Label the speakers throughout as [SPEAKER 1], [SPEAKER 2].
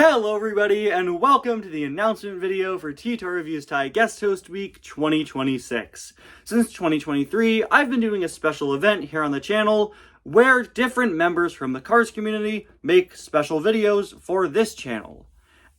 [SPEAKER 1] Hello everybody, and welcome to the announcement video for T-Tar Reviews Tie Guest Host Week 2026. Since 2023, I've been doing a special event here on the channel where different members from the Cars community make special videos for this channel.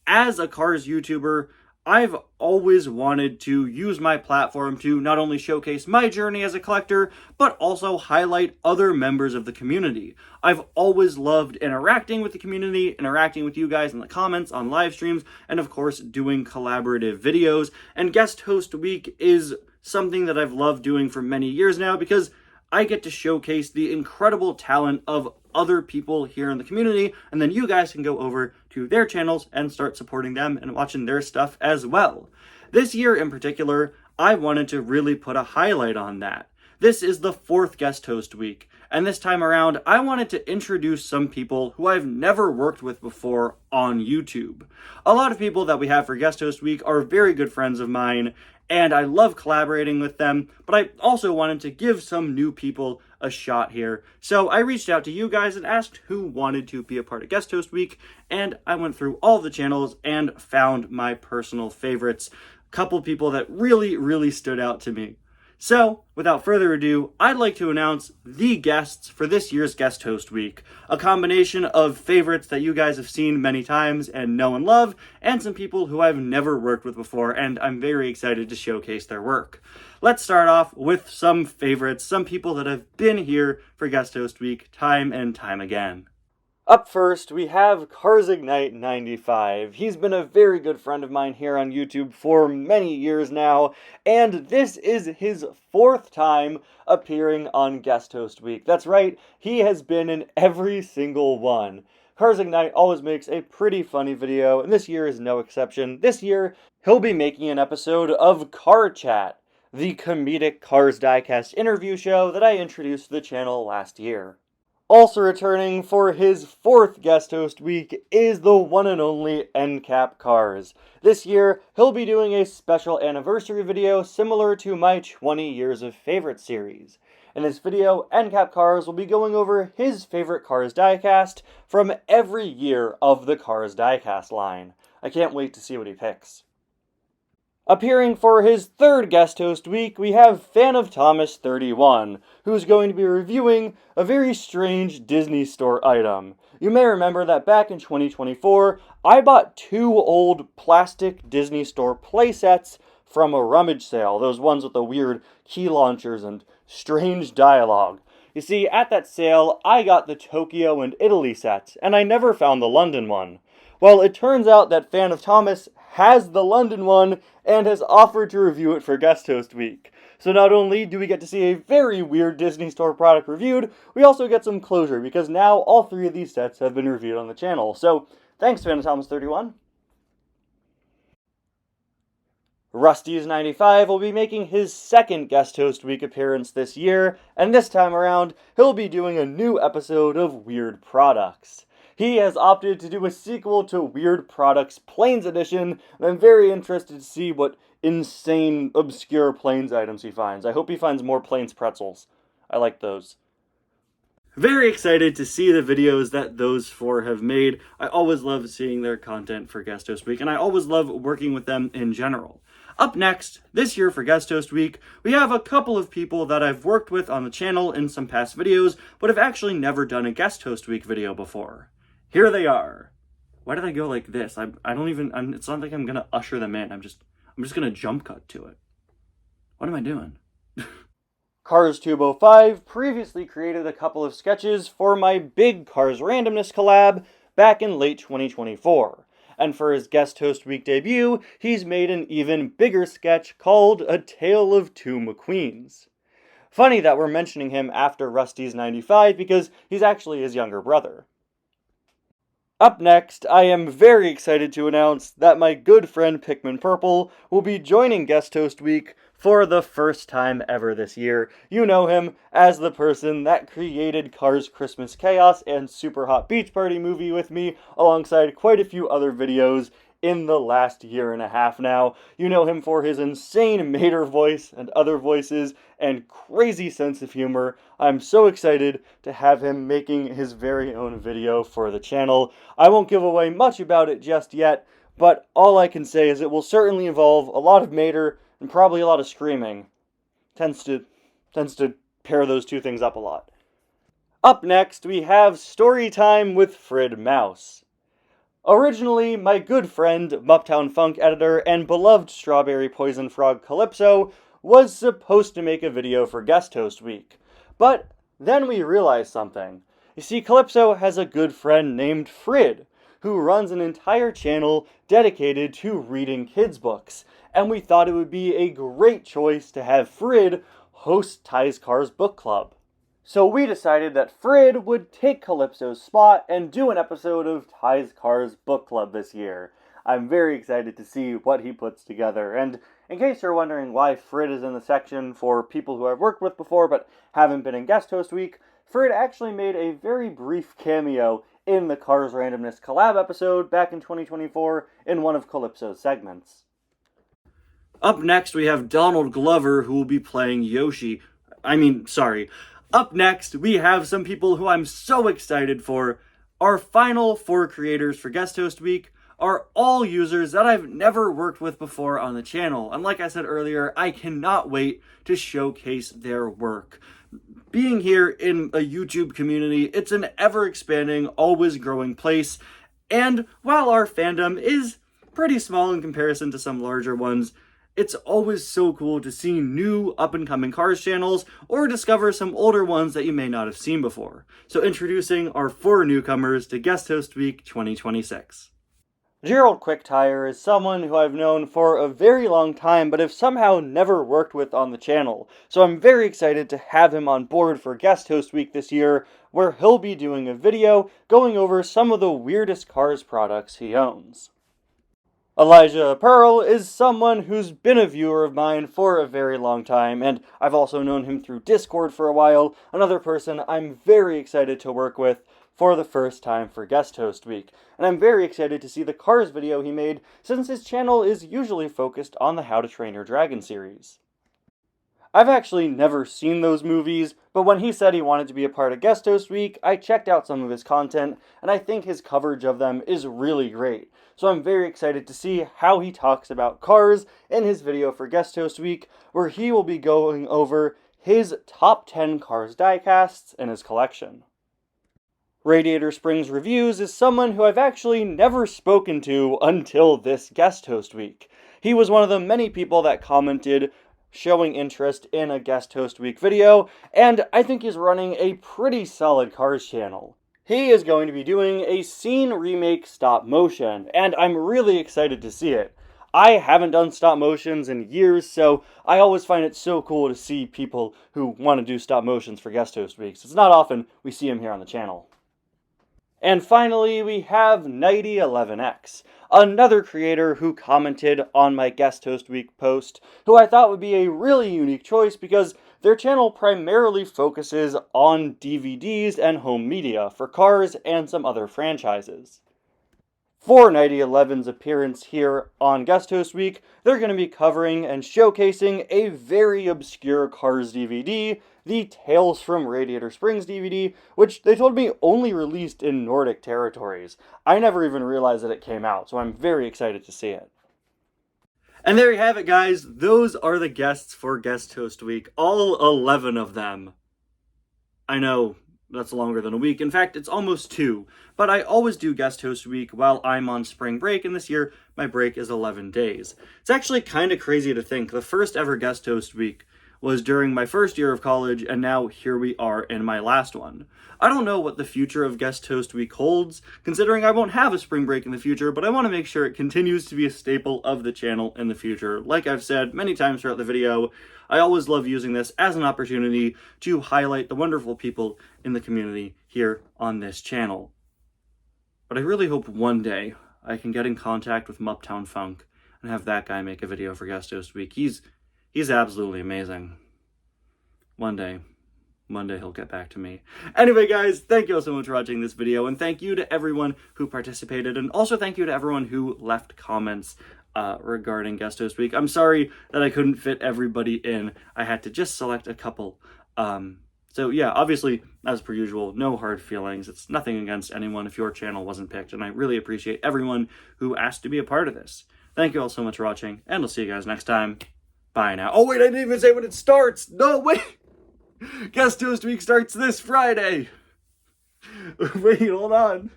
[SPEAKER 1] As a Cars YouTuber, I've always wanted to use my platform to not only showcase my journey as a collector, but also highlight other members of the community. I've always loved interacting with the community, interacting with you guys in the comments, on live streams, and of course doing collaborative videos. And Guest Host Week is something that I've loved doing for many years now because I get to showcase the incredible talent of other people here in the community, and then you guys can go over to their channels and start supporting them and watching their stuff as well. This year in particular, I wanted to really put a highlight on that. This is the 4th Guest Host Week, and this time around, I wanted to introduce some people who I've never worked with before on YouTube. A lot of people that we have for Guest Host Week are very good friends of mine, and I love collaborating with them, but I also wanted to give some new people a shot here. So I reached out to you guys and asked who wanted to be a part of Guest Host Week, and I went through all the channels and found my personal favorites. A couple people that really stood out to me. So, without further ado, I'd like to announce the guests for this year's Guest Host Week. A combination of favorites that you guys have seen many times and know and love, and some people who I've never worked with before, and I'm very excited to showcase their work. Let's start off with some favorites, some people that have been here for Guest Host Week time and time again. Up first, we have CarsIgnite95. He's been a very good friend of mine here on YouTube for many years now, and this is his 4th time appearing on Guest Host Week. That's right, he has been in every single one. CarsIgnite always makes a pretty funny video, and this year is no exception. This year, he'll be making an episode of Car Chat, the comedic Cars Diecast interview show that I introduced to the channel last year. Also returning for his 4th Guest Host Week is the one and only NCAP Cars. This year, he'll be doing a special anniversary video similar to my 20 Years of Favorite series. In this video, NCAP Cars will be going over his favorite Cars diecast from every year of the Cars diecast line. I can't wait to see what he picks. Appearing for his 3rd Guest Host Week, we have Fan of Thomas 31, who's going to be reviewing a very strange Disney Store item. You may remember that back in 2024, I bought 2 old plastic Disney Store playsets from a rummage sale, those ones with the weird key launchers and strange dialogue. You see, at that sale, I got the Tokyo and Italy sets, and I never found the London one. Well, it turns out that Fan of Thomas has the London one and has offered to review it for Guest Host Week. So not only do we get to see a very weird Disney Store product reviewed, we also get some closure because now all 3 of these sets have been reviewed on the channel. So thanks, Fan of Thomas 31. Rusty's95 will be making his 2nd Guest Host Week appearance this year, and this time around, he'll be doing a new episode of Weird Products. He has opted to do a sequel to Weird Products Planes Edition, and I'm very interested to see what insane, obscure Planes items he finds. I hope he finds more Planes pretzels. I like those. Very excited to see the videos that those 4 have made. I always love seeing their content for Guest Host Week, and I always love working with them in general. Up next, this year for Guest Host Week, we have a couple of people that I've worked with on the channel in some past videos, but have actually never done a Guest Host Week video before. Here they are. Why did I go like this? It's not like I'm gonna usher them in. I'm just gonna jump cut to it. What am I doing? Cars205 previously created a couple of sketches for my big Cars Randomness collab back in late 2024. And for his Guest Host Week debut, he's made an even bigger sketch called A Tale of Two McQueens. Funny that we're mentioning him after Rusty's95 because he's actually his younger brother. Up next, I am very excited to announce that my good friend Pikmin Purple will be joining Guest Host Week for the first time ever this year. You know him as the person that created Cars Christmas Chaos and Super Hot Beach Party movie with me, alongside quite a few other videos in the last year and a half now. You know him for his insane Mater voice and other voices and crazy sense of humor. I'm so excited to have him making his very own video for the channel. I won't give away much about it just yet, but all I can say is it will certainly involve a lot of Mater and probably a lot of screaming. Tends to pair those two things up a lot. Up next, we have Story Time with Frid Mouse. Originally, my good friend, Muptown Funk editor and beloved Strawberry Poison Frog Calypso was supposed to make a video for Guest Host Week. But then we realized something. You see, Calypso has a good friend named Frid, who runs an entire channel dedicated to reading kids' books, and we thought it would be a great choice to have Frid host Ty's Cars Book Club. So we decided that Frid would take Calypso's spot and do an episode of Ty's Cars Book Club this year. I'm very excited to see what he puts together, and in case you're wondering why Frid is in the section for people who I've worked with before but haven't been in Guest Host Week, Frid actually made a very brief cameo in the Cars Randomness collab episode back in 2024 in one of Calypso's segments. Up next, we have Donald Glover, who will be playing Yoshi. Up next, we have some people who I'm so excited for. Our final 4 creators for Guest Host Week are all users that I've never worked with before on the channel. And like I said earlier, I cannot wait to showcase their work. Being here in a YouTube community, it's an ever-expanding, always growing place. And while our fandom is pretty small in comparison to some larger ones, it's always so cool to see new up-and-coming Cars channels or discover some older ones that you may not have seen before. So introducing our 4 newcomers to Guest Host Week 2026. Gerald Quicktire is someone who I've known for a very long time but have somehow never worked with on the channel. So I'm very excited to have him on board for Guest Host Week this year, where he'll be doing a video going over some of the weirdest Cars products he owns. Elijah Pearl is someone who's been a viewer of mine for a very long time, and I've also known him through Discord for a while, another person I'm very excited to work with for the first time for Guest Host Week. And I'm very excited to see the Cars video he made, since his channel is usually focused on the How to Train Your Dragon series. I've actually never seen those movies, but when he said he wanted to be a part of Guest Host Week, I checked out some of his content, and I think his coverage of them is really great. So I'm very excited to see how he talks about Cars in his video for Guest Host Week, where he will be going over his top 10 Cars diecasts in his collection. Radiator Springs Reviews is someone who I've actually never spoken to until this Guest Host Week. He was one of the many people that commented showing interest in a Guest Host Week video, and I think he's running a pretty solid Cars channel. He is going to be doing a scene remake stop motion, and I'm really excited to see it. I haven't done stop motions in years, so I always find it so cool to see people who want to do stop motions for Guest Host Weeks. It's not often we see him here on the channel. And finally, we have Nighty11X, another creator who commented on my Guest Host Week post, who I thought would be a really unique choice because their channel primarily focuses on DVDs and home media for Cars and some other franchises. For Nighty11's appearance here on Guest Host Week, they're going to be covering and showcasing a very obscure Cars DVD, the Tales from Radiator Springs DVD, which they told me only released in Nordic territories. I never even realized that it came out, so I'm very excited to see it. And there you have it, guys. Those are the guests for Guest Host Week, all 11 of them. I know that's longer than a week. In fact, it's almost 2. But I always do Guest Host Week while I'm on spring break, and this year my break is 11 days. It's actually kind of crazy to think the first ever Guest Host Week was during my first year of college, and now here we are in my last one. I don't know what the future of Guest Host Week holds, considering I won't have a spring break in the future, but I want to make sure it continues to be a staple of the channel in the future. Like I've said many times throughout the video, I always love using this as an opportunity to highlight the wonderful people in the community here on this channel. But I really hope one day I can get in contact with Muptown Funk and have that guy make a video for Guest Host Week. He's absolutely amazing. One day. Monday he'll get back to me. Anyway, guys, thank you all so much for watching this video, and thank you to everyone who participated, and also thank you to everyone who left comments regarding Guest Host Week. I'm sorry that I couldn't fit everybody in. I had to just select a couple. So yeah, obviously, as per usual, no hard feelings. It's nothing against anyone if your channel wasn't picked, and I really appreciate everyone who asked to be a part of this. Thank you all so much for watching, and I'll see you guys next time. Bye now. Oh wait, I didn't even say when it starts! No, wait! Guest Host Week starts this Friday! Wait, hold on.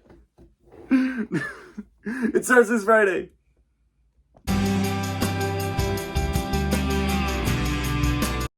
[SPEAKER 1] It starts this Friday.